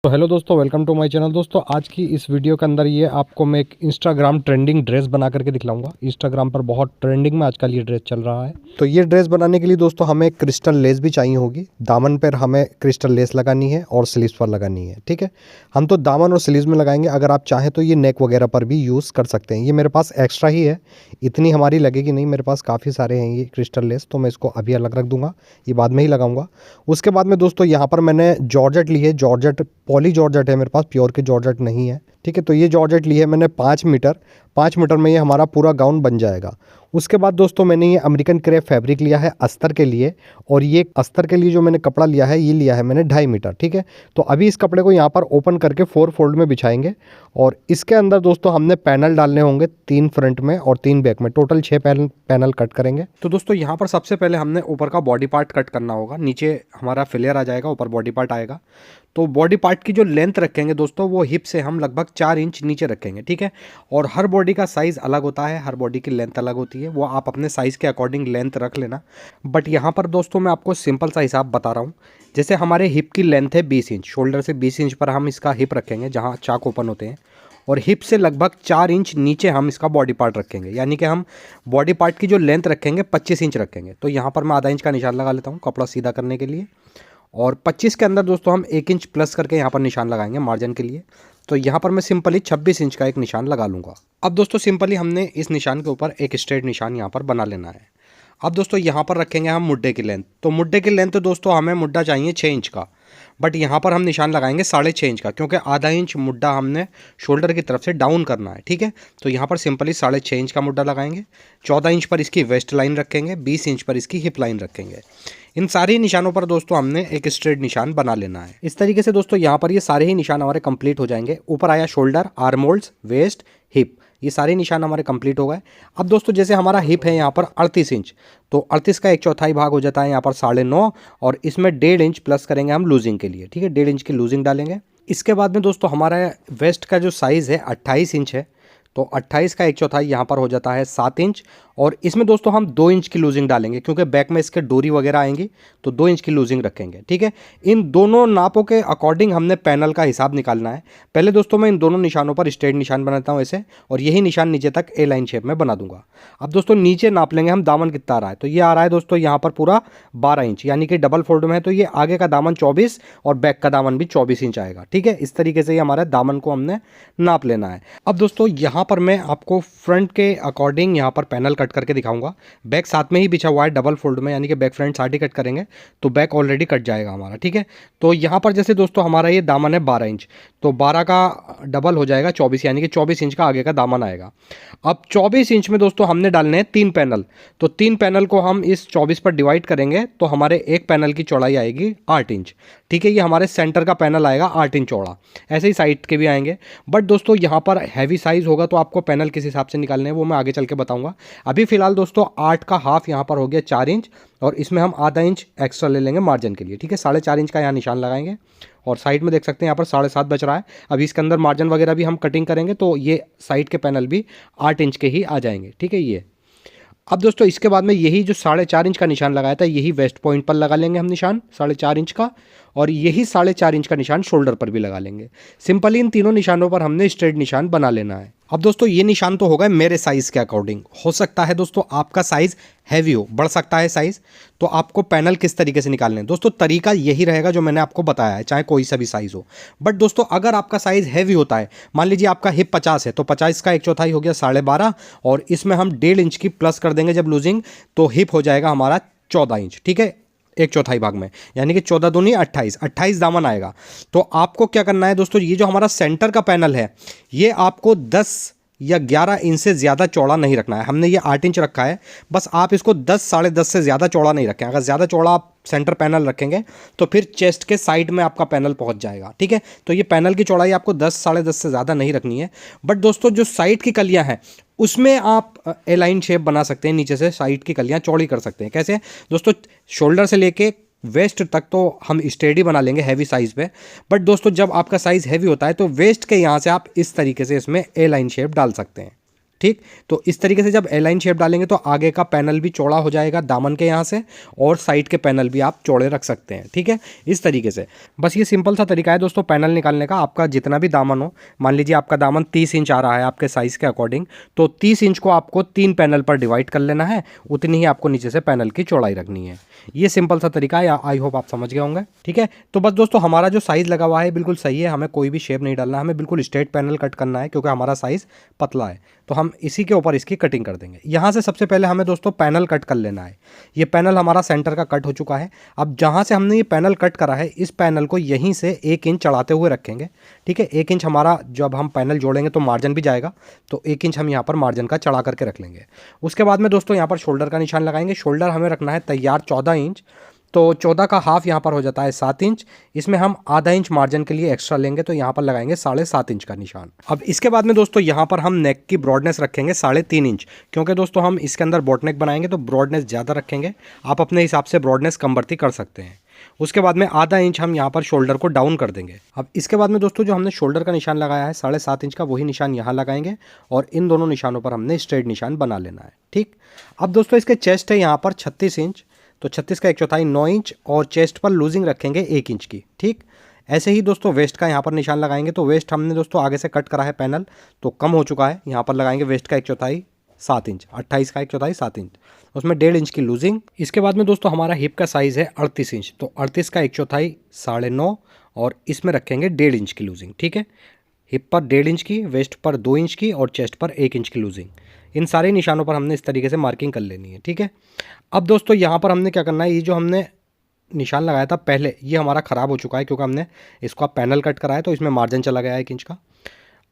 तो हेलो दोस्तों, welcome to my channel. दोस्तों आज की इस वीडियो के अंदर ये आपको मैं एक इंस्टाग्राम ट्रेंडिंग ड्रेस बना करके दिखलाऊंगा। इंस्टाग्राम पर बहुत ट्रेंडिंग में आजकल ये ड्रेस चल रहा है। तो ये ड्रेस बनाने के लिए दोस्तों हमें क्रिस्टल लेस भी चाहिए होगी। दामन पर हमें क्रिस्टल लेस लगानी है और स्लीव्स पर लगानी है। ठीक है, हम तो दामन और स्लीव्स में लगाएंगे। अगर आप चाहें तो ये नेक वगैरह पर भी यूज़ कर सकते हैं। ये मेरे पास एक्स्ट्रा ही है, इतनी हमारी लगेगी नहीं। मेरे पास काफ़ी सारे हैं ये क्रिस्टल लेस, तो मैं इसको अभी अलग रख दूंगा, ये बाद में ही लगाऊंगा। उसके बाद में दोस्तों यहाँ पर मैंने जॉर्जेट ली है। जॉर्जेट पॉली जॉर्जेट है मेरे पास, प्योर की जॉर्जेट नहीं है। ठीक है, तो ये जॉर्जेट ली है मैंने 5 मीटर। 5 मीटर में ये हमारा पूरा गाउन बन जाएगा। उसके बाद दोस्तों मैंने ये अमेरिकन क्रेप फैब्रिक लिया है अस्तर के लिए, और ये अस्तर के लिए जो मैंने कपड़ा लिया है ये लिया है मैंने 2.5 मीटर। ठीक है, तो अभी इस कपड़े को यहाँ पर ओपन करके 4 फोल्ड में बिछाएंगे, और इसके अंदर दोस्तों हमने पैनल डालने होंगे, 3 फ्रंट में और 3 बैक में, टोटल 6 पैनल कट करेंगे। तो दोस्तों यहाँ पर सबसे पहले हमने ऊपर का बॉडी पार्ट कट करना होगा। नीचे हमारा फ्लेयर आ जाएगा, ऊपर बॉडी पार्ट आएगा। तो बॉडी पार्ट की जो लेंथ रखेंगे दोस्तों वो हिप से हम लगभग 4 इंच नीचे रखेंगे। ठीक है, और हर बॉडी का साइज़ अलग होता है, हर बॉडी की लेंथ अलग होती है, वो आप अपने साइज़ के अकॉर्डिंग लेंथ रख लेना। बट यहाँ पर दोस्तों मैं आपको सिंपल सा हिसाब बता रहा हूँ। जैसे हमारे हिप की लेंथ है 20 इंच, शोल्डर से 20 इंच पर हम इसका हिप रखेंगे जहाँ चाक ओपन होते हैं, और हिप से लगभग 4 इंच नीचे हम इसका बॉडी पार्ट रखेंगे। यानी कि हम बॉडी पार्ट की जो लेंथ रखेंगे 25 इंच रखेंगे। तो यहाँ पर मैं आधा इंच का निशान लगा लेता हूँ कपड़ा सीधा करने के लिए, और 25 के अंदर दोस्तों हम 1 इंच प्लस करके यहाँ पर निशान लगाएंगे मार्जिन के लिए। तो यहाँ पर मैं सिंपली 26 इंच का एक निशान लगा लूँगा। अब दोस्तों सिंपली हमने इस निशान के ऊपर एक स्ट्रेट निशान यहाँ पर बना लेना है। अब दोस्तों यहाँ पर रखेंगे हम मुड्ढे की लेंथ। तो मुड्ढे की लेंथ दोस्तों हमें मुड्ढा चाहिए 6 इंच का, बट यहाँ पर हम निशान लगाएंगे 6.5 इंच का, क्योंकि आधा इंच मुड्ढा हमने शोल्डर की तरफ से डाउन करना है। ठीक है, तो यहाँ पर सिंपली 6.5 इंच का मुड्ढा लगाएंगे। 14 इंच पर इसकी वेस्ट लाइन रखेंगे, 20 इंच पर इसकी हिप लाइन रखेंगे। इन सारे निशानों पर दोस्तों हमने एक स्ट्रेट निशान बना लेना है। इस तरीके से दोस्तों यहाँ पर ये सारे ही निशान हमारे कंप्लीट हो जाएंगे। ऊपर आया shoulder, armholes, waist, hip, ये सारे निशान हमारे कंप्लीट हो गए। अब दोस्तों जैसे हमारा हिप है यहाँ पर 38 इंच, तो 38 का 1/4 भाग हो जाता है यहाँ पर 9.5, और इसमें 1.5 इंच प्लस करेंगे हम लूजिंग के लिए। ठीक है, 1.5 इंच की लूजिंग डालेंगे। इसके बाद में दोस्तों हमारा वेस्ट का जो साइज़ है 28 इंच है, तो 28 का 1/4 यहाँ पर हो जाता है 7 इंच, और इसमें दोस्तों हम 2 इंच की लूजिंग डालेंगे, क्योंकि बैक में इसके डोरी वगैरह आएंगी, तो 2 इंच की लूजिंग रखेंगे। ठीक है, इन दोनों नापों के अकॉर्डिंग हमने पैनल का हिसाब निकालना है। पहले दोस्तों मैं इन दोनों निशानों पर स्ट्रेट निशान बनाता हूँ ऐसे, और यही निशान नीचे तक ए लाइन शेप में बना दूंगा। अब दोस्तों नीचे नाप लेंगे हम दामन कितना आ रहा है। तो ये आ रहा है दोस्तों यहाँ पर पूरा 12 इंच, यानी कि डबल फोल्ड में है, तो ये आगे का दामन 24 और बैक का दामन भी 24 इंच आएगा। ठीक है, इस तरीके से ये हमारे दामन को हमने नाप लेना है। अब दोस्तों यहाँ पर मैं आपको फ्रंट के अकॉर्डिंग यहाँ पर पैनल कट करके दिखाऊंगा। बैक साथ में ही बिछा हुआ है डबल फोल्ड में, यानी कि बैक फ्रंट साथ ही कट करेंगे, तो बैक ऑलरेडी कट जाएगा हमारा। ठीक है, तो यहाँ पर जैसे दोस्तों हमारा ये दामन है 12 इंच, तो 12 का डबल हो जाएगा 24, यानी कि 24 इंच का आगे का दामन आएगा। अब 24 इंच में दोस्तों हमने डालने हैं 3 पैनल, तो 3 पैनल को हम इस 24 पर डिवाइड करेंगे, तो हमारे एक पैनल की चौड़ाई आएगी 8 इंच। ठीक है, ये हमारे सेंटर का पैनल आएगा 8 इंच चौड़ा, ऐसे ही साइड के भी आएंगे। बट दोस्तों यहाँ पर हैवी साइज़ होगा, तो आपको पैनल किस हिसाब से निकालने हैं वो मैं आगे चल के बताऊंगा। अभी फिलहाल दोस्तों 8 का हाफ यहाँ पर हो गया 4 इंच, और इसमें हम आधा इंच एक्स्ट्रा ले लेंगे मार्जिन के लिए। ठीक है, 4.5 इंच का यहाँ निशान लगाएंगे, और साइड में देख सकते हैं यहाँ पर 7.5 बच रहा है। अभी इसके अंदर मार्जिन वगैरह भी हम कटिंग करेंगे, तो ये साइड के पैनल भी 8 इंच के ही आ जाएंगे। ठीक है, ये अब दोस्तों इसके बाद में यही जो 4.5 इंच का निशान लगाया था, यही वेस्ट पॉइंट पर लगा लेंगे हम निशान 4.5 इंच का, और यही 4.5 इंच का निशान शोल्डर पर भी लगा लेंगे। सिंपली इन तीनों निशानों पर हमने स्ट्रेट निशान बना लेना है। अब दोस्तों ये निशान तो हो गए मेरे साइज़ के अकॉर्डिंग। हो सकता है दोस्तों आपका साइज़ हैवी हो, बढ़ सकता है साइज़, तो आपको पैनल किस तरीके से निकालने हैं दोस्तों, तरीका यही रहेगा जो मैंने आपको बताया है, चाहे कोई सा भी साइज़ हो। बट दोस्तों अगर आपका साइज़ हैवी होता है, मान लीजिए आपका हिप 50 है, तो 50 का 1/4 हो गया 12.5, और इसमें हम 1.5 इंच की प्लस कर देंगे जब लूजिंग, तो हिप हो जाएगा हमारा 14 इंच। ठीक है, 1/4 भाग में, यानी कि 14 दूनी 28, 28 दामन आएगा। तो आपको क्या करना है दोस्तों, ये जो हमारा सेंटर का पैनल है, ये आपको 10 या 11 इंच से ज़्यादा चौड़ा नहीं रखना है। हमने ये 8 इंच रखा है, बस आप इसको 10, 10.5 से ज़्यादा चौड़ा नहीं रखें। अगर ज़्यादा चौड़ा आप सेंटर पैनल रखेंगे तो फिर चेस्ट के साइड में आपका पैनल पहुंच जाएगा। ठीक है, तो ये पैनल की चौड़ाई आपको 10, 10.5 से ज़्यादा नहीं रखनी है। बट दोस्तों जो साइड की कलियां हैं उसमें आप ए लाइन शेप बना सकते हैं, नीचे से साइड की कलियां चौड़ी कर सकते हैं। कैसे दोस्तों, शोल्डर से लेके वेस्ट तक तो हम स्टेडी बना लेंगे हैवी साइज़ पे। बट दोस्तों जब आपका साइज़ हैवी होता है तो वेस्ट के यहाँ से आप इस तरीके से इसमें ए लाइन शेप डाल सकते हैं। ठीक। तो इस तरीके से जब ए लाइन शेप डालेंगे तो आगे का पैनल भी चौड़ा हो जाएगा दामन के यहाँ से, और साइड के पैनल भी आप चौड़े रख सकते हैं। ठीक है, इस तरीके से। बस ये सिंपल सा तरीका है दोस्तों पैनल निकालने का। आपका जितना भी दामन हो, मान लीजिए आपका दामन 30 इंच आ रहा है आपके साइज़ के अकॉर्डिंग, तो 30 इंच को आपको 3 पैनल पर डिवाइड कर लेना है, उतनी ही आपको नीचे से पैनल की चौड़ाई रखनी है। ये सिंपल सा तरीका है, आई होप आप समझ गए होंगे। ठीक है, तो बस दोस्तों हमारा जो साइज़ लगा हुआ है बिल्कुल सही है, हमें कोई भी शेप नहीं डालना, हमें बिल्कुल स्ट्रेट पैनल कट करना है क्योंकि हमारा साइज़ पतला है। तो हम इसी के ऊपर इसकी कटिंग कर देंगे। यहाँ से सबसे पहले हमें दोस्तों पैनल कट कर लेना है। ये पैनल हमारा सेंटर का कट हो चुका है। अब जहाँ से हमने ये पैनल कट करा है, इस पैनल को यहीं से 1 इंच चढ़ाते हुए रखेंगे। ठीक है, 1 इंच हमारा जब हम पैनल जोड़ेंगे तो मार्जिन भी जाएगा, तो 1 इंच हम यहाँ पर मार्जिन का चढ़ा करके रख लेंगे। उसके बाद में दोस्तों यहाँ पर शोल्डर का निशान लगाएंगे। शोल्डर हमें रखना है तैयार 14 इंच, तो 14 का हाफ यहाँ पर हो जाता है 7 इंच। इसमें हम आधा इंच मार्जिन के लिए एक्स्ट्रा लेंगे, तो यहाँ पर लगाएंगे 7.5 इंच का निशान। अब इसके बाद में दोस्तों यहाँ पर हम नेक की ब्रॉडनेस रखेंगे 3.5 इंच, क्योंकि दोस्तों हम इसके अंदर बोट नेक बनाएंगे तो ब्रॉडनेस ज़्यादा रखेंगे। आप अपने हिसाब से ब्रॉडनेस कम बढ़ती कर सकते हैं। उसके बाद में आधा इंच हम यहाँ पर शोल्डर को डाउन कर देंगे। अब इसके बाद में दोस्तों जो हमने शोल्डर का निशान लगाया है 7.5 इंच का, वही निशान यहाँ लगाएंगे और इन दोनों निशानों पर हमने स्ट्रेट निशान बना लेना है। ठीक। अब दोस्तों इसके चेस्ट है यहाँ पर 36 इंच, तो 36 का 1/4 9 इंच, और चेस्ट पर लूजिंग रखेंगे 1 इंच की। ठीक। ऐसे ही दोस्तों वेस्ट का यहाँ पर निशान लगाएंगे, तो वेस्ट हमने दोस्तों आगे से कट करा है पैनल, तो कम हो चुका है। यहाँ पर लगाएंगे वेस्ट का 1/4 7 इंच, 28 का 1/4 7 इंच, उसमें 1.5 इंच की लूजिंग। इसके बाद में दोस्तों हमारा हिप का साइज़ है 38 इंच, तो 38 का 1/4 9.5, और इसमें रखेंगे 1.5 इंच की लूजिंग। ठीक है, हिप पर 1.5 इंच की, वेस्ट पर 2 इंच की, और चेस्ट पर 1 इंच की लूजिंग। इन सारे निशानों पर हमने इस तरीके से मार्किंग कर लेनी है। ठीक है, अब दोस्तों यहाँ पर हमने क्या करना है, ये जो हमने निशान लगाया था पहले, ये हमारा ख़राब हो चुका है क्योंकि हमने इसको पैनल कट कराया, तो इसमें मार्जिन चला गया है 1 इंच का।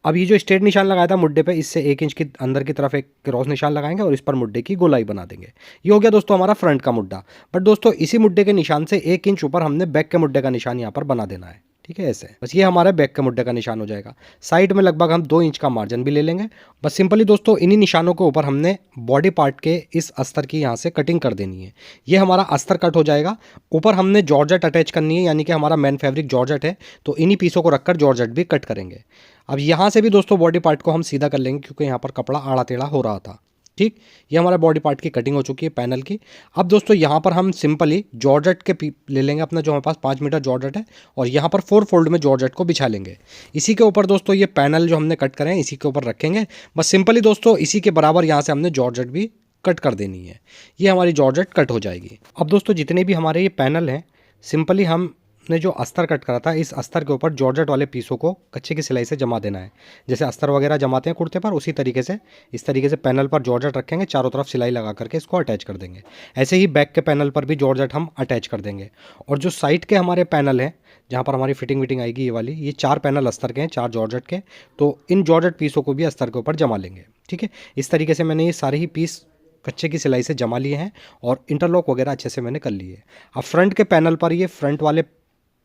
अब ये जो स्ट्रेट निशान लगाया था मुड्डे पे, इससे 1 इंच की अंदर की तरफ एक क्रॉस निशान लगाएंगे और इस पर मुड्डे की गोलाई बना देंगे। ये हो गया दोस्तों हमारा फ्रंट का मुड्डा। बट दोस्तों इसी मुड्डे के निशान से 1 इंच ऊपर हमने बैक के मुड्डे का निशान यहाँ पर बना देना है। ठीक है, ऐसे बस ये हमारे बैक के मुड्डे का निशान हो जाएगा। साइड में लगभग हम 2 इंच का मार्जिन भी ले लेंगे। बस सिंपली दोस्तों इन्हीं निशानों के ऊपर हमने बॉडी पार्ट के इस अस्तर की यहाँ से कटिंग कर देनी है। ये हमारा अस्तर कट हो जाएगा। ऊपर हमने जॉर्जेट अटैच करनी है, यानी कि हमारा मेन फैब्रिक जॉर्जेट है, तो इन्हीं पीसों को रखकर जॉर्जेट भी कट करेंगे। अब यहाँ से भी दोस्तों बॉडी पार्ट को हम सीधा कर लेंगे क्योंकि यहाँ पर कपड़ा आड़ा टेढ़ा हो रहा था। ठीक, ये हमारा बॉडी पार्ट की कटिंग हो चुकी है पैनल की। अब दोस्तों यहाँ पर हम सिंपली जॉर्जेट के ले लेंगे अपना, जो हमारे पास 5 मीटर जॉर्जेट है, और यहाँ पर 4 फोल्ड में जॉर्जेट को बिछा लेंगे। इसी के ऊपर दोस्तों ये पैनल जो हमने कट करे हैं इसी के ऊपर रखेंगे। बस सिंपली दोस्तों इसी के बराबर यहाँ से हमने जॉर्जेट भी कट कर देनी है। ये हमारी जॉर्जेट कट हो जाएगी। अब दोस्तों जितने भी हमारे ये पैनल हैं, सिंपली हमने जो अस्तर कट करा था, इस अस्तर के ऊपर जॉर्जेट वाले पीसों को कच्चे की सिलाई से जमा देना है। जैसे अस्तर वगैरह जमाते हैं कुर्ते पर, उसी तरीके से इस तरीके से पैनल पर जॉर्जेट रखेंगे, चारों तरफ सिलाई लगा करके इसको अटैच कर देंगे। ऐसे ही बैक के पैनल पर भी जॉर्जेट हम अटैच कर देंगे। और जो साइड के हमारे पैनल हैं जहाँ पर हमारी फिटिंग विटिंग आएगी, ये वाली, ये 4 पैनल अस्तर के हैं, 4 जॉर्जेट के, तो इन जॉर्जेट पीसों को भी अस्तर के ऊपर जमा लेंगे। ठीक है, इस तरीके से मैंने ये सारे ही पीस कच्चे की सिलाई से जमा लिए हैं और इंटरलॉक वगैरह अच्छे से मैंने कर लिए। अब फ्रंट के पैनल पर ये फ्रंट वाले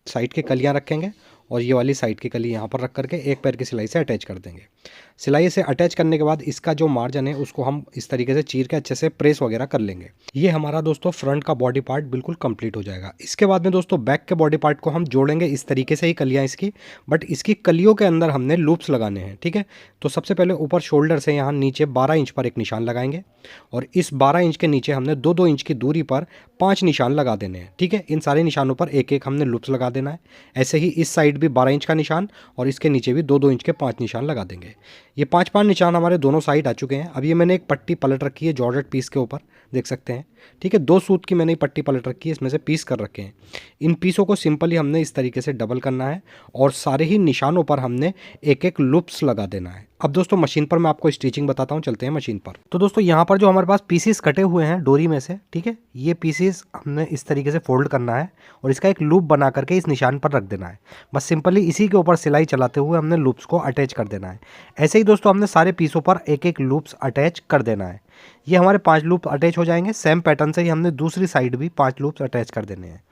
साइड के कलियां रखेंगे और ये वाली साइड की कली यहाँ पर रख करके एक पैर की सिलाई से अटैच कर देंगे। सिलाई से अटैच करने के बाद इसका जो मार्जिन है उसको हम इस तरीके से चीर के अच्छे से प्रेस वगैरह कर लेंगे। ये हमारा दोस्तों फ्रंट का बॉडी पार्ट बिल्कुल कंप्लीट हो जाएगा। इसके बाद में दोस्तों बैक के बॉडी पार्ट को हम जोड़ेंगे इस तरीके से ही कलियाँ इसकी, बट इसकी कलियों के अंदर हमने लूप्स लगाने हैं। ठीक है, तो सबसे पहले ऊपर शोल्डर से यहाँ नीचे 12 इंच पर एक निशान लगाएंगे और इस 12 इंच के नीचे हमने 2-2 इंच की दूरी पर 5 निशान लगा देने हैं। ठीक है, इन सारे निशानों पर एक एक हमने लूप्स लगा देना है। ऐसे ही इस साइड भी 12 इंच का निशान और इसके नीचे भी 2-2 इंच के 5 निशान लगा देंगे। ये 5-5 निशान हमारे दोनों साइड आ चुके हैं। अब ये मैंने एक पट्टी पलट रखी है जॉर्जेट पीस के ऊपर, देख सकते हैं। ठीक है, 2 सूत की मैंने पट्टी पलट रखी है, इसमें से पीस कर रखे हैं। इन पीसों को सिंपली हमने इस तरीके से डबल करना है और सारे ही निशानों पर हमने एक एक लूप्स लगा देना है। अब दोस्तों मशीन पर मैं आपको स्टिचिंग बताता हूँ, चलते हैं मशीन पर। तो दोस्तों यहाँ पर जो हमारे पास पीसेस कटे हुए हैं डोरी में से, ठीक है, ये पीसेस हमने इस तरीके से फोल्ड करना है और इसका एक लूप बना करके इस निशान पर रख देना है। बस सिंपली इसी के ऊपर सिलाई चलाते हुए हमने लूप्स को अटैच कर देना है। ऐसे ही दोस्तों हमने सारे पीसों पर एक एक लूप्स अटैच कर देना है। ये हमारे 5 लूप अटैच हो जाएंगे। सेम पैटर्न से ही हमने दूसरी साइड भी 5 लूप्स अटैच कर देने हैं।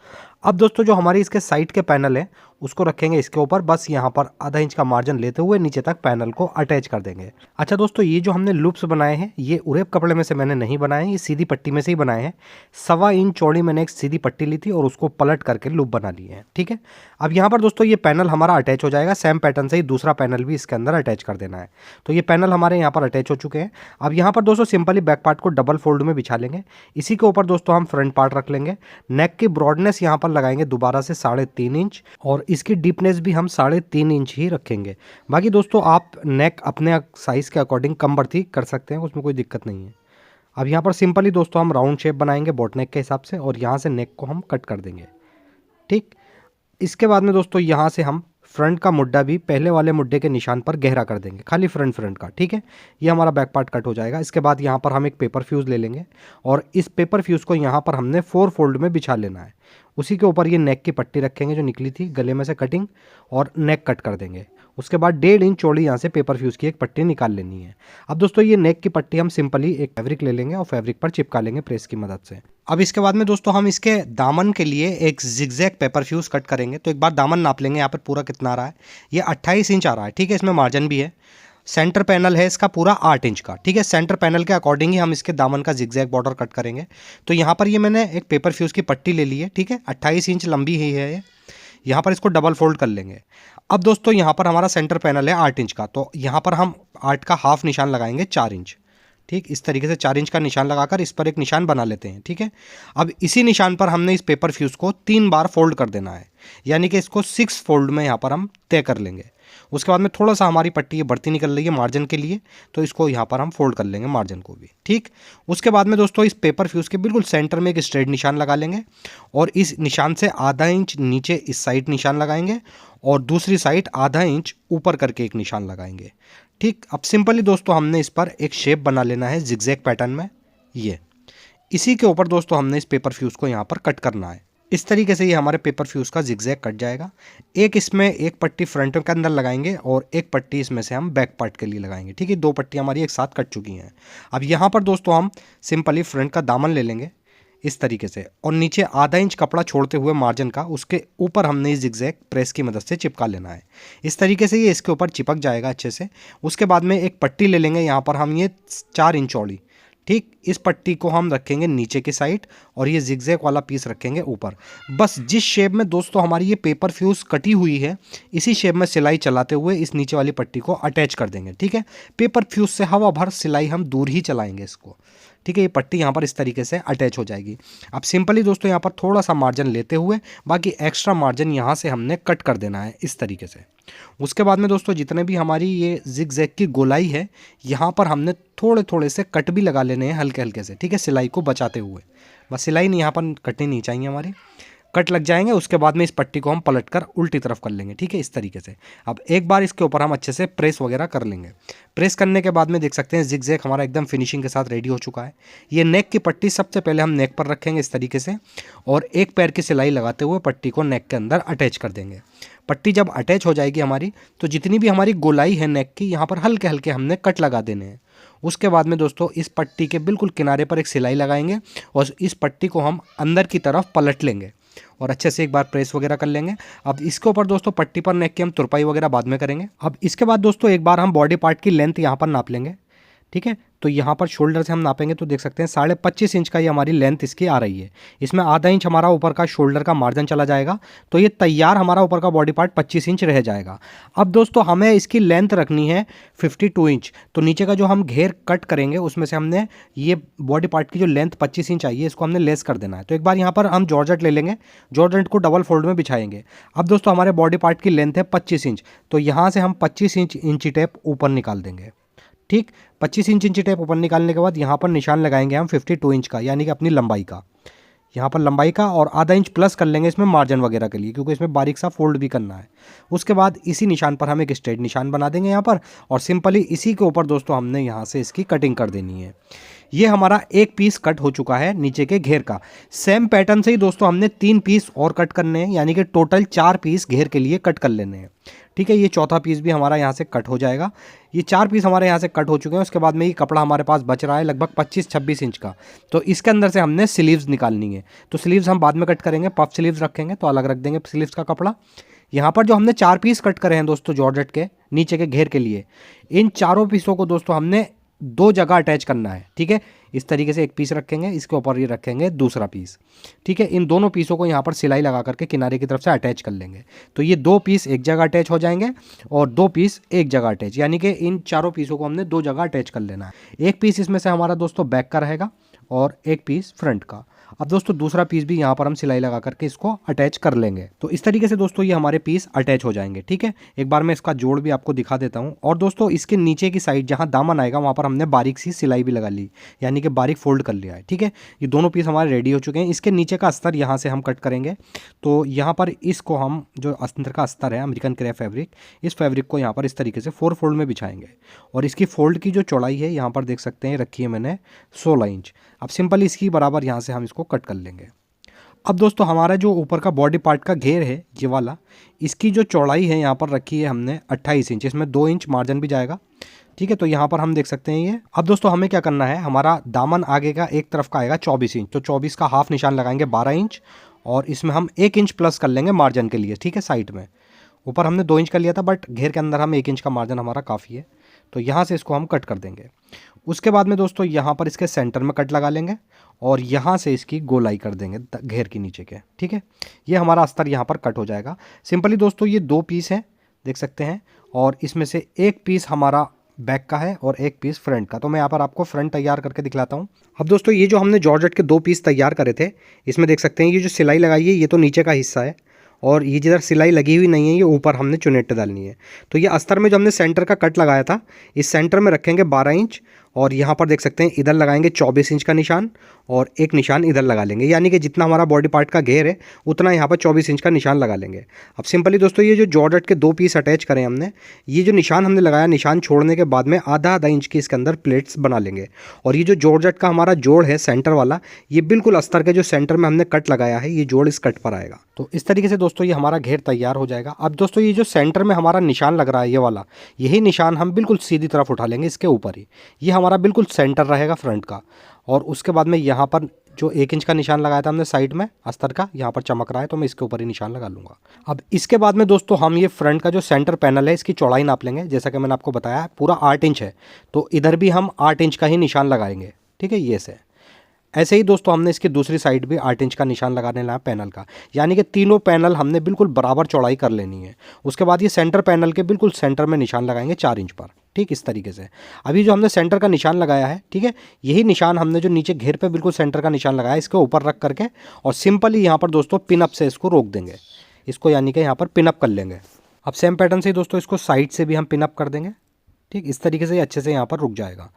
अब दोस्तों जो हमारी इसके साइड के पैनल है उसको रखेंगे इसके ऊपर, बस यहाँ पर आधा इंच का मार्जिन लेते हुए नीचे तक पैनल को अटैच कर देंगे। अच्छा दोस्तों, ये जो हमने लूप्स बनाए हैं ये उरेप कपड़े में से मैंने नहीं बनाए, ये सीधी पट्टी में से ही बनाए हैं। 1.25 इंच चौड़ी मैंने एक सीधी पट्टी ली थी और उसको पलट करके लूप बना लिए हैं। ठीक है, अब यहाँ पर दोस्तों ये पैनल हमारा अटैच हो जाएगा। सेम पैटर्न से ही दूसरा पैनल भी इसके अंदर अटैच कर देना है। तो ये पैनल हमारे यहाँ पर अटैच हो चुके हैं। अब यहाँ पर दोस्तों सिंपली बैक पार्ट को डबल फोल्ड में बिछा लेंगे। इसी के ऊपर दोस्तों हम फ्रंट पार्ट रख लेंगे। नेक की ब्रॉडनेस यहाँ पर लगाएंगे दोबारा से 3.5 इंच और इसकी डीपनेस भी हम 3.5 इंच ही रखेंगे। बाकी दोस्तों आप नेक अपने साइज़ के अकॉर्डिंग कम बढ़ती कर सकते हैं, उसमें कोई दिक्कत नहीं है। अब यहाँ पर सिंपली दोस्तों हम राउंड शेप बनाएंगे बोट नेक के हिसाब से और यहाँ से नेक को हम कट कर देंगे। ठीक, इसके बाद में दोस्तों यहाँ से हम फ्रंट का मुड्डा भी पहले वाले मुड्डे के निशान पर गहरा कर देंगे, खाली फ्रंट का। ठीक है, ये हमारा बैक पार्ट कट हो जाएगा। इसके बाद यहाँ पर हम एक पेपर फ्यूज़ ले लेंगे और इस पेपर फ्यूज़ को यहाँ पर हमने 4 फोल्ड में बिछा लेना है। उसी के ऊपर ये नेक की पट्टी रखेंगे जो निकली थी गले में से कटिंग, और नेक कट कर देंगे। उसके बाद 1.5 इंच चौड़ी यहाँ से पेपर फ्यूज़ की एक पट्टी निकाल लेनी है। अब दोस्तों ये नेक की पट्टी हम सिंपली एक फैब्रिक ले लेंगे और फैब्रिक पर चिपका लेंगे प्रेस की मदद से। अब इसके बाद में दोस्तों हम इसके दामन के लिए एक जिगजैग पेपर फ्यूज़ कट करेंगे। तो एक बार दामन नाप लेंगे, यहाँ पर पूरा कितना आ रहा है, ये 28 इंच आ रहा है। ठीक है, इसमें मार्जिन भी है। सेंटर पैनल है इसका पूरा 8 इंच का। ठीक है, सेंटर पैनल के अकॉर्डिंग ही हम इसके दामन का जिगजैग बॉर्डर कट करेंगे। तो यहाँ पर ये मैंने एक पेपर फ्यूज़ की पट्टी ले ली है। ठीक है, 28 इंच लंबी ही है ये। यहाँ पर इसको डबल फोल्ड कर लेंगे। अब दोस्तों यहाँ पर हमारा सेंटर पैनल है 8 इंच का, तो यहाँ पर हम 8 का हाफ निशान लगाएंगे 4 इंच। ठीक, इस तरीके से 4 इंच का निशान लगाकर इस पर एक निशान बना लेते हैं। ठीक है, अब इसी निशान पर हमने इस पेपर फ्यूज़ को 3 बार फोल्ड कर देना है, यानी कि इसको 6 फोल्ड में यहाँ पर हम तय कर लेंगे। उसके बाद में थोड़ा सा हमारी पट्टी ये बढ़ती निकल रही है मार्जिन के लिए, तो इसको यहाँ पर हम फोल्ड कर लेंगे मार्जिन को भी। ठीक, उसके बाद में दोस्तों इस पेपर फ्यूज़ के बिल्कुल सेंटर में एक स्ट्रेट निशान लगा लेंगे और इस निशान से आधा इंच नीचे इस साइड निशान लगाएंगे और दूसरी साइड आधा इंच ऊपर करके एक निशान लगाएंगे। ठीक, अब सिंपली दोस्तों हमने इस पर एक शेप बना लेना है जिगजैग पैटर्न में। ये इसी के ऊपर दोस्तों हमने इस पेपर फ्यूज़ को यहाँ पर कट करना है। इस तरीके से ये हमारे पेपर फ्यूज़ का जिगजैग कट जाएगा। एक इसमें एक पट्टी फ्रंट के अंदर लगाएंगे और एक पट्टी इसमें से हम बैक पार्ट के लिए लगाएंगे। ठीक है, 2 पट्टी हमारी एक साथ कट चुकी हैं। अब यहाँ पर दोस्तों हम सिंपली फ्रंट का दामन ले लेंगे इस तरीके से और नीचे आधा इंच कपड़ा छोड़ते हुए मार्जिन का उसके ऊपर हमने इस जिगजैग प्रेस की मदद से चिपका लेना है। इस तरीके से ये इसके ऊपर चिपक जाएगा अच्छे से। उसके बाद में एक पट्टी ले लेंगे, यहाँ पर हम ये 4 इंच चौड़ी। ठीक, इस पट्टी को हम रखेंगे नीचे की साइड और ये जिगजैग वाला पीस रखेंगे ऊपर। बस जिस शेप में दोस्तों हमारी ये पेपर फ्यूज़ कटी हुई है इसी शेप में सिलाई चलाते हुए इस नीचे वाली पट्टी को अटैच कर देंगे। ठीक है, पेपर फ्यूज़ से हवा भर सिलाई हम दूर ही चलाएंगे इसको। ठीक है, ये पट्टी यहाँ पर इस तरीके से अटैच हो जाएगी। अब सिंपली दोस्तों यहाँ पर थोड़ा सा मार्जिन लेते हुए बाकी एक्स्ट्रा मार्जिन यहाँ से हमने कट कर देना है इस तरीके से। उसके बाद में दोस्तों जितने भी हमारी ये जिगजैग की गोलाई है यहाँ पर हमने थोड़े थोड़े से कट भी लगा लेने हैं हल्के हल्के से। ठीक है, सिलाई को बचाते हुए, बस सिलाई नहीं यहाँ पर कटनी नहीं चाहिए हमारी, कट लग जाएंगे। उसके बाद में इस पट्टी को हम पलट कर उल्टी तरफ कर लेंगे। ठीक है, इस तरीके से। अब एक बार इसके ऊपर हम अच्छे से प्रेस वगैरह कर लेंगे। प्रेस करने के बाद में देख सकते हैं जिगजैग हमारा एकदम फिनिशिंग के साथ रेडी हो चुका है। ये नेक की पट्टी सबसे पहले हम नेक पर रखेंगे इस तरीके से और एक पैर की सिलाई लगाते हुए पट्टी को नेक के अंदर अटैच कर देंगे। पट्टी जब अटैच हो जाएगी हमारी तो जितनी भी हमारी गोलाई है नेक की यहाँ पर हल्के हल्के हमने कट लगा देने हैं। उसके बाद में दोस्तों इस पट्टी के बिल्कुल किनारे पर एक सिलाई लगाएंगे और इस पट्टी को हम अंदर की तरफ पलट लेंगे और अच्छे से एक बार प्रेस वगैरह कर लेंगे। अब इसके ऊपर दोस्तों पट्टी पर नेक की हम तुरपाई वगैरह बाद में करेंगे। अब इसके बाद दोस्तों एक बार हम बॉडी पार्ट की लेंथ यहाँ पर नाप लेंगे। ठीक है, तो यहाँ पर शोल्डर से हम नापेंगे तो देख सकते हैं 25.5 इंच का ये हमारी लेंथ इसकी आ रही है। इसमें आधा इंच हमारा ऊपर का शोल्डर का मार्जिन चला जाएगा, तो ये तैयार हमारा ऊपर का बॉडी पार्ट 25 इंच रह जाएगा। अब दोस्तों हमें इसकी लेंथ रखनी है 52 इंच। तो नीचे का जो हम घेर कट करेंगे उसमें से हमने ये बॉडी पार्ट की जो लेंथ 25 इंच आई है इसको हमने लेस कर देना है। तो एक बार यहाँ पर हम जॉर्जेट ले लेंगे, जॉर्जेट को डबल फोल्ड में बिछाएंगे। अब दोस्तों हमारे बॉडी पार्ट की लेंथ है 25 इंच, तो यहाँ से हम 25 इंच इंची टेप ऊपर निकाल देंगे। ठीक, 25 इंची टेप ऊपर निकालने के बाद यहाँ पर निशान लगाएंगे हम 52 इंच का, यानी कि अपनी लंबाई का। यहाँ पर लंबाई का और आधा इंच प्लस कर लेंगे इसमें मार्जिन वगैरह के लिए, क्योंकि इसमें बारीक सा फोल्ड भी करना है। उसके बाद इसी निशान पर हम एक स्ट्रेट निशान बना देंगे यहाँ पर और सिंपली इसी के ऊपर दोस्तों हमने यहाँ से इसकी कटिंग कर देनी है। ये हमारा एक पीस कट हो चुका है नीचे के घेर का। सेम पैटर्न से ही दोस्तों हमने 3 पीस और कट करने हैं, यानी कि टोटल 4 पीस घेर के लिए कट कर लेने हैं। ठीक है, ये चौथा पीस भी हमारा यहाँ से कट हो जाएगा। ये 4 पीस हमारे यहाँ से कट हो चुके हैं। उसके बाद में ये कपड़ा हमारे पास बच रहा है लगभग 25-26 इंच का। तो इसके अंदर से हमने स्लीव्स निकालनी है। तो स्लीव्स हम बाद में कट करेंगे, पफ स्लीव्स रखेंगे तो अलग रख देंगे स्लीव्स का कपड़ा। यहाँ पर जो हमने 4 पीस कट करे हैं दोस्तों जॉर्जेट के नीचे के घेर के लिए, इन चारों पीसों को दोस्तों हमने 2 जगह अटैच करना है। ठीक है, इस तरीके से एक पीस रखेंगे, इसके ऊपर ये रखेंगे दूसरा पीस। ठीक है, इन दोनों पीसों को यहाँ पर सिलाई लगा करके किनारे की तरफ से अटैच कर लेंगे। तो ये 2 पीस एक जगह अटैच हो जाएंगे और 2 पीस एक जगह अटैच, यानी कि इन चारों पीसों को हमने 2 जगह अटैच कर लेना है। एक पीस इसमें से हमारा दोस्तों बैक का रहेगा और एक पीस फ्रंट का। अब दोस्तों दूसरा पीस भी यहाँ पर हम सिलाई लगा करके इसको अटैच कर लेंगे। तो इस तरीके से दोस्तों ये हमारे पीस अटैच हो जाएंगे। ठीक है, एक बार मैं इसका जोड़ भी आपको दिखा देता हूँ। और दोस्तों इसके नीचे की साइड जहाँ दामन आएगा वहाँ पर हमने बारीक सी सिलाई भी लगा ली, यानी कि बारीक फोल्ड कर लिया है। ठीक है, ये दोनों पीस हमारे रेडी हो चुके हैं। इसके नीचे का अस्तर यहाँ से हम कट करेंगे। तो यहाँ पर इसको हम जो अंदर का अस्तर है अमेरिकन क्रेप फैब्रिक, इस फैब्रिक को यहाँ पर इस तरीके से 4 फोल्ड में बिछाएंगे। और इसकी फोल्ड की जो चौड़ाई है यहाँ पर देख सकते हैं रखी है मैंने 16 इंच। अब सिंपल इसकी बराबर यहाँ से हम इसको कट कर लेंगे। अब दोस्तों हमारा जो ऊपर का बॉडी पार्ट का घेर है ये वाला, इसकी जो चौड़ाई है यहाँ पर रखी है हमने 28 इंच, इसमें 2 इंच मार्जिन भी जाएगा। ठीक है, तो यहाँ पर हम देख सकते हैं ये। अब दोस्तों हमें क्या करना है, हमारा दामन आगे का एक तरफ का आएगा 24 इंच, तो 24 का हाफ निशान लगाएंगे 12 इंच और इसमें हम 1 इंच प्लस कर लेंगे मार्जिन के लिए। ठीक है, साइड में ऊपर हमने 2 इंच कर लिया था, बट घेर के अंदर हम 1 इंच का मार्जिन हमारा काफ़ी है। तो यहाँ से इसको हम कट कर देंगे। उसके बाद में दोस्तों यहाँ पर इसके सेंटर में कट लगा लेंगे और यहाँ से इसकी गोलाई कर देंगे घेर के नीचे के। ठीक है, ये हमारा अस्तर यहाँ पर कट हो जाएगा। सिंपली दोस्तों ये 2 पीस हैं देख सकते हैं, और इसमें से एक पीस हमारा बैक का है और एक पीस फ्रंट का। तो मैं यहाँ पर आपको फ्रंट तैयार करके दिखलाता हूँ। अब दोस्तों ये जो हमने जॉर्जेट के 2 पीस तैयार करे थे, इसमें देख सकते हैं ये जो सिलाई लगाई है ये तो नीचे का हिस्सा है और ये जिधर सिलाई लगी हुई नहीं है ये ऊपर हमने चुनेट डालनी है। तो ये अस्तर में जो हमने सेंटर का कट लगाया था, इस सेंटर में रखेंगे 12 इंच और यहाँ पर देख सकते हैं इधर लगाएंगे 24 इंच का निशान और एक निशान इधर लगा लेंगे, यानी कि जितना हमारा बॉडी पार्ट का घेर है उतना यहाँ पर 24 इंच का निशान लगा लेंगे। अब सिंपली दोस्तों ये जो जॉर्जेट के 2 पीस अटैच करें हमने, ये जो निशान हमने लगाया, निशान छोड़ने के बाद में आधा इंच की इसके अंदर प्लेट्स बना लेंगे। और ये जो जॉर्जेट का हमारा जोड़ है सेंटर वाला, ये बिल्कुल अस्तर के जो सेंटर में हमने कट लगाया है ये जोड़ इस कट पर आएगा। तो इस तरीके से दोस्तों ये हमारा घेर तैयार हो जाएगा। अब दोस्तों ये जो सेंटर में हमारा निशान लग रहा है ये वाला, यही निशान हम बिल्कुल सीधी तरफ उठा लेंगे इसके ऊपर ही। ये हमारा बिल्कुल सेंटर रहेगा फ्रंट का। और उसके बाद में यहाँ पर जो 1 इंच का निशान लगाया था हमने साइड में अस्तर का, यहाँ पर चमक रहा है तो मैं इसके ऊपर ही निशान लगा लूँगा। अब इसके बाद में दोस्तों हम ये फ्रंट का जो सेंटर पैनल है इसकी चौड़ाई नाप लेंगे। जैसा कि मैंने आपको बताया पूरा 8 इंच है, तो इधर भी हम 8 इंच का ही निशान लगाएंगे। ठीक है, ये से ऐसे ही दोस्तों हमने इसकी दूसरी साइड भी 8 इंच का निशान लगाने लगा पैनल का, यानी कि तीनों पैनल हमने बिल्कुल बराबर चौड़ाई कर लेनी है। उसके बाद ये सेंटर पैनल के बिल्कुल सेंटर में निशान लगाएंगे 4 इंच पर। ठीक, इस तरीके से अभी जो हमने सेंटर का निशान लगाया है, ठीक है, यही निशान हमने जो नीचे घेर पे बिल्कुल सेंटर का निशान लगाया है इसके ऊपर रख करके और सिंपली यहाँ पर दोस्तों पिनअप से इसको रोक देंगे, इसको यानी कि यहाँ पर पिनअप कर लेंगे। अब सेम पैटर्न से ही दोस्तों इसको साइड से भी हम पिनअप कर देंगे। ठीक, इस तरीके से अच्छे से यहाँ पर रुक जाएगा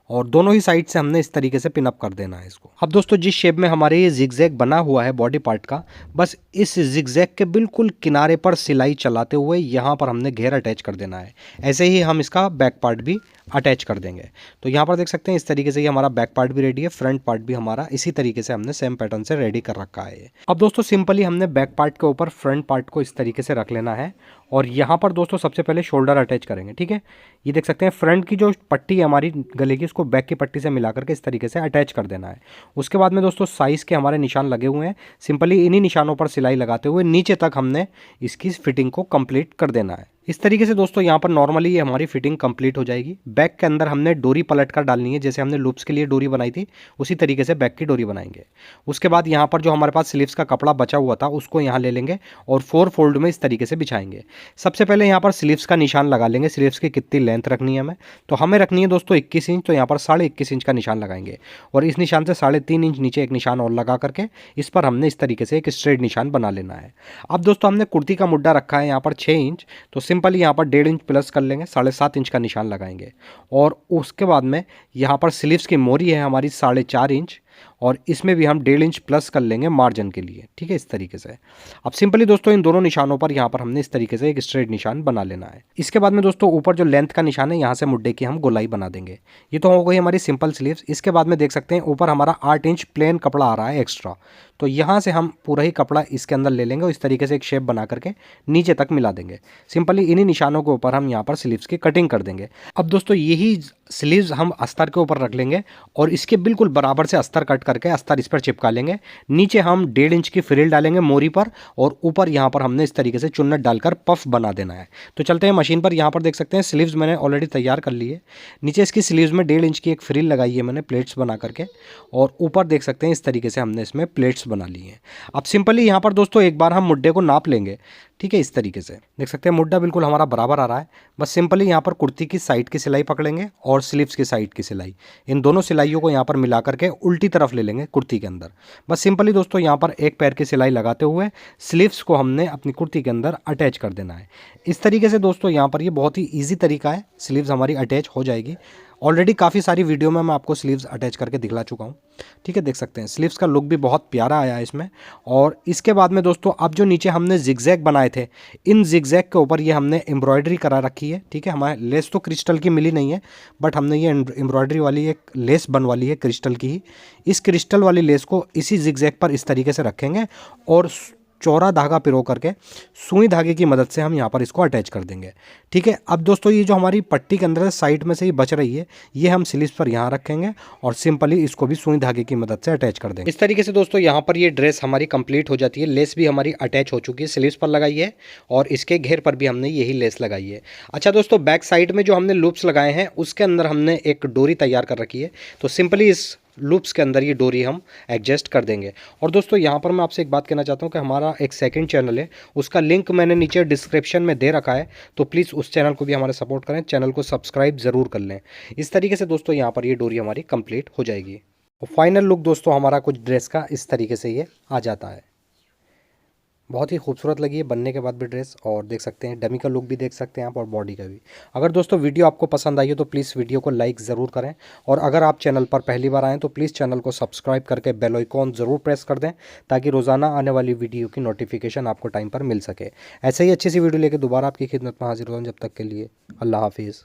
और दोनों ही साइड से हमने इस तरीके से पिनअप कर देना है इसको। अब दोस्तों जिस शेप में हमारे ये जिगजैग बना हुआ है बॉडी पार्ट का, बस इस जिगजैग के बिल्कुल किनारे पर सिलाई चलाते हुए यहाँ पर हमने घेर अटैच कर देना है। ऐसे ही हम इसका बैक पार्ट भी अटैच कर देंगे। तो यहाँ पर देख सकते हैं इस तरीके से ये हमारा बैक पार्ट भी रेडी है, फ्रंट पार्ट भी हमारा इसी तरीके से हमने सेम पैटर्न से रेडी कर रखा है। अब दोस्तों सिंपली हमने बैक पार्ट के ऊपर फ्रंट पार्ट को इस तरीके से रख लेना है और यहाँ पर दोस्तों सबसे पहले शोल्डर अटैच करेंगे। ठीक है, ये देख सकते हैं फ्रंट की जो पट्टी है हमारी गले की, उसको बैक की पट्टी से मिला करके इस तरीके से अटैच कर देना है। उसके बाद में दोस्तों साइज़ के हमारे निशान लगे हुए हैं, सिंपली इन्हीं निशानों पर सिलाई लगाते हुए नीचे तक हमने इसकी फिटिंग को कंप्लीट कर देना है। इस तरीके से दोस्तों यहाँ पर नॉर्मली ये हमारी फिटिंग कंप्लीट हो जाएगी। बैक के अंदर हमने डोरी पलट कर डालनी है, जैसे हमने लूप्स के लिए डोरी बनाई थी उसी तरीके से बैक की डोरी बनाएंगे। उसके बाद यहाँ पर जो हमारे पास स्लीव्स का कपड़ा बचा हुआ था उसको यहाँ ले लेंगे और 4 फोल्ड में इस तरीके से बिछाएंगे। सबसे पहले यहाँ पर स्लीव्स का निशान लगा लेंगे, स्लीव्स की कितनी लेंथ रखनी है हमें, तो हमें रखनी है दोस्तों 21 इंच, तो यहाँ पर 21.5 इंच का निशान लगाएंगे और इस निशान से 3.5 इंच नीचे एक निशान और लगा करके इस पर हमने इस तरीके से एक स्ट्रेट निशान बना लेना है। अब दोस्तों हमने कुर्ती का मुड्डा रखा है यहाँ पर 6 इंच, तो सिंपली यहाँ पर 1.5 इंच प्लस कर लेंगे, 7.5 इंच का निशान लगाएंगे और उसके बाद में यहाँ पर स्लीव्स की मोरी है हमारी 4.5 इंच, और इसमें भी हम 1.5 इंच प्लस कर लेंगे मार्जिन के लिए, ठीक है, इस तरीके से। अब सिंपली दोस्तों इन दोनों निशानों पर यहाँ पर हमने इस तरीके से एक स्ट्रेट निशान बना लेना है। इसके बाद में दोस्तों ऊपर जो लेंथ का निशान है यहाँ से मुड्डे की हम गोलाई बना देंगे। ये तो हो गई हमारी सिंपल स्लीव्स। इसके बाद में देख सकते हैं ऊपर हमारा 8 इंच प्लेन कपड़ा आ रहा है एक्स्ट्रा, तो यहाँ से हम पूरा ही कपड़ा इसके अंदर ले लेंगे और इस तरीके से एक शेप बना करके नीचे तक मिला देंगे। सिंपली इन्हीं निशानों के ऊपर हम यहाँ पर स्लीव्स की कटिंग कर देंगे। अब दोस्तों यही स्लीव्स हम अस्तर के ऊपर रख लेंगे और इसके बिल्कुल बराबर से अस्तर कट करके अस्तर इस पर चिपका लेंगे। नीचे हम 1.5 इंच की फ्रिल डालेंगे मोरी पर और ऊपर यहाँ पर हमने इस तरीके से चुन्नट डालकर पफ बना देना है। तो चलते हैं मशीन पर। यहाँ पर देख सकते हैं स्लीव्स मैंने ऑलरेडी तैयार कर ली है। नीचे इसकी स्लीव्स में 1.5 इंच की एक फ्रिल लगाई है मैंने प्लेट्स बना करके, और ऊपर देख सकते हैं इस तरीके से हमने इसमें प्लेट्स बना ली हैं। अब सिंपली यहाँ पर दोस्तों एक बार हम मुड्डे को नाप लेंगे, ठीक है, इस तरीके से देख सकते हैं मुड्डा बिल्कुल हमारा बराबर आ रहा है। बस सिंपली यहाँ पर कुर्ती की साइड की सिलाई पकड़ेंगे और स्लीव्स की साइड की सिलाई, इन दोनों सिलाइयों को यहाँ पर मिला करके उल्टी तरफ ले लेंगे कुर्ती के अंदर। बस सिंपली दोस्तों यहाँ पर एक पैर की सिलाई लगाते हुए स्लीव्स को हमने अपनी कुर्ती के अंदर अटैच कर देना है। इस तरीके से दोस्तों यहाँ पर ये बहुत ही ईजी तरीका है, स्लीव्स हमारी अटैच हो जाएगी। ऑलरेडी काफ़ी सारी वीडियो में मैं आपको स्लीव्स अटैच करके दिखला चुका हूँ, ठीक है, देख सकते हैं स्लीव्स का लुक भी बहुत प्यारा आया है इसमें। और इसके बाद में दोस्तों अब जो नीचे हमने जिगजैग बनाए थे, इन जिगजैग के ऊपर ये हमने एम्ब्रॉयडरी करा रखी है, ठीक है। हमारे लेस तो क्रिस्टल की मिली नहीं है, बट हमने ये एम्ब्रॉयडरी वाली एक लेस बनवा ली है क्रिस्टल की ही। इस क्रिस्टल वाली लेस को इसी जिगजैग पर इस तरीके से रखेंगे और चौड़ा धागा पिरो करके सुई धागे की मदद से हम यहाँ पर इसको अटैच कर देंगे, ठीक है। अब दोस्तों ये जो हमारी पट्टी के अंदर साइड में से ही बच रही है, ये हम स्लीव्स पर यहाँ रखेंगे और सिंपली इसको भी सुई धागे की मदद से अटैच कर देंगे। इस तरीके से दोस्तों यहाँ पर ये ड्रेस हमारी कंप्लीट हो जाती है। लेस भी हमारी अटैच हो चुकी है, स्लीव्स पर लगाई है और इसके घेर पर भी हमने यही लेस लगाई है। अच्छा दोस्तों, बैक साइड में जो हमने लूप्स लगाए हैं उसके अंदर हमने एक डोरी तैयार कर रखी है, तो सिंपली इस लूप्स के अंदर ये डोरी हम एडजस्ट कर देंगे। और दोस्तों यहाँ पर मैं आपसे एक बात कहना चाहता हूँ कि हमारा एक सेकंड चैनल है, उसका लिंक मैंने नीचे डिस्क्रिप्शन में दे रखा है, तो प्लीज़ उस चैनल को भी हमारे सपोर्ट करें, चैनल को सब्सक्राइब ज़रूर कर लें। इस तरीके से दोस्तों यहाँ पर ये डोरी हमारी कंप्लीट हो जाएगी। और फाइनल लुक दोस्तों हमारा कुछ ड्रेस का इस तरीके से ये आ जाता है। बहुत ही खूबसूरत लगी है बनने के बाद भी ड्रेस, और देख सकते हैं डमी का लुक भी देख सकते हैं आप और बॉडी का भी। अगर दोस्तों वीडियो आपको पसंद आई हो तो प्लीज़ वीडियो को लाइक ज़रूर करें, और अगर आप चैनल पर पहली बार आएँ तो प्लीज़ चैनल को सब्सक्राइब करके बेल आइकॉन ज़रूर प्रेस कर दें, ताकि रोज़ाना आने वाली वीडियो की नोटिफिकेशन आपको टाइम पर मिल सके। ऐसे ही अच्छी सी वीडियो लेकर दोबारा आपकी खिदमत में हाजिर हों। जब तक के लिए अल्लाह हाफिज़।